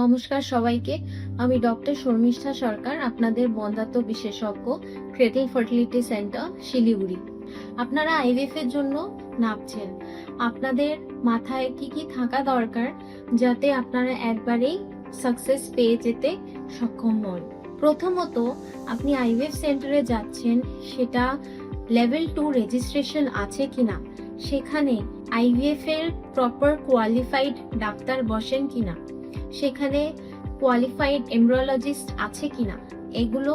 নমস্কার সবাইকে। আমি ডক্টর শর্মিষ্ঠা সরকার, আপনাদের বন্ধাত্ব বিশেষজ্ঞ, ক্রিয়েটিভ ফার্টিলিটি সেন্টার, শিলিগুড়ি। আপনারা আইভিএফ এর জন্য নাপছেন। আপনাদের মাথায় কি কি থাকা দরকার যাতে আপনারা একবারেই সাকসেস পেয়ে যেতে সক্ষম হন। প্রথমত, আপনি আইভিএফ সেন্টারে যাচ্ছেন, সেটা লেভেল 2 রেজিস্ট্রেশন আছে কিনা, সেখানে আইভিএফ এর প্রপার কোয়ালিফাইড ডাক্তার বসেন কিনা, সেখানে কোয়ালিফাইড এমব্রিওলজিস্ট আছে কিনা, এগুলো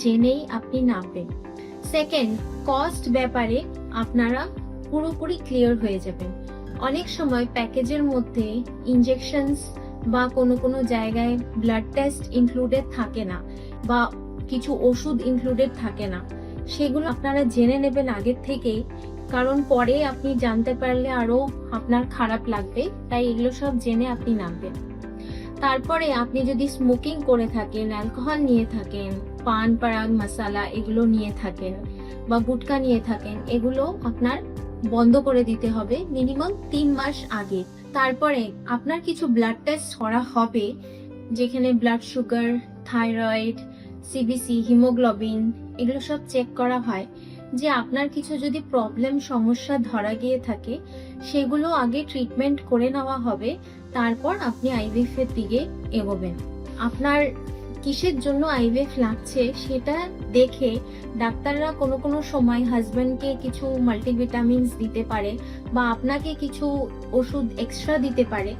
জেনেই আপনি নামবেন। সেকেন্ড, কস্ট ব্যাপারে আপনারা পুরোপুরি ক্লিয়ার হয়ে যাবেন। অনেক সময় প্যাকেজের মধ্যে ইনজেকশনস বা কোনো জায়গায় ব্লাড টেস্ট ইনক্লুডেড থাকে না, বা কিছু ওষুধ ইনক্লুডেড থাকে না। সেগুলো আপনারা জেনে নেবেন আগের থেকেই, কারণ পরে আপনি জানতে পারলে আরো আপনার খারাপ লাগবে। তাই এগুলো সব জেনে আপনি নামবেন। তারপরে আপনি যদি স্মোকিং করে থাকেন, অ্যালকোহল নিয়ে থাকেন, পান পারাগ মশালা এগুলো নিয়ে থাকেন, বা গুটখা নিয়ে থাকেন, এগুলো আপনার বন্ধ করে দিতে হবে মিনিমাম 3 মাস আগে। তারপরে আপনার কিছু ব্লাড টেস্ট করা হবে, যেখানে blood sugar, thyroid, CBC, haemoglobin এগুলো সব চেক করা হয়। যে আপনার কিছু যদি প্রবলেম সমস্যা ধরা গিয়ে থাকে, সেগুলো আগে ট্রিটমেন্ট করে নেওয়া হবে, তারপর আপনি আইভিএফ এর দিকে এগোবেন। আপনার কিসের জন্য আইভিএফ লাগছে সেটা দেখে ডাক্তাররা কোনো সময় হাজব্যান্ডকে কিছু মাল্টিভিটামিনস দিতে পারে, বা আপনাকে কিছু ওষুধ এক্সট্রা দিতে পারে,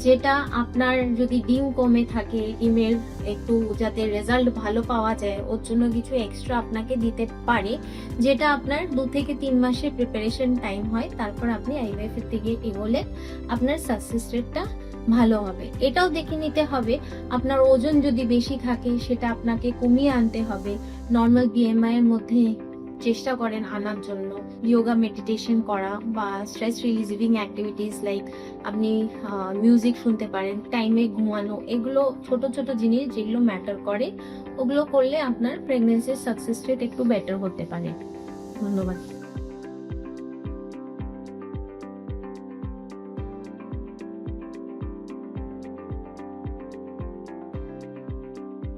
যেটা আপনার যদি ডিম কমে থাকে, ডিমের একটু যাতে রেজাল্ট ভালো পাওয়া যায়, ওর জন্য কিছু এক্সট্রা আপনাকে দিতে পারে, যেটা আপনার 2 থেকে 3 মাসের প্রিপারেশন টাইম হয়। তারপর আপনি আইভিএফ এর দিকে এগোলে আপনার সাকসেস রেটটা ভালো হবে। এটাও দেখে নিতে হবে আপনার ওজন যদি বেশি থাকে সেটা আপনাকে কমিয়ে আনতে হবে। নর্মাল বিএমআই এর মধ্যে চেষ্টা করেন আনার জন্য। যোগা, মেডিটেশন করা বা স্ট্রেস রিলিজিভিং অ্যাক্টিভিটিস লাইক আপনি মিউজিক শুনতে পারেন, টাইমে ঘুমানো, এগুলো ছোট ছোট জিনিস যেগুলো ম্যাটার করে, ওগুলো করলে আপনার প্রেগনেন্সির সাকসেস রেট একটু বেটার হতে পারে। ধন্যবাদ।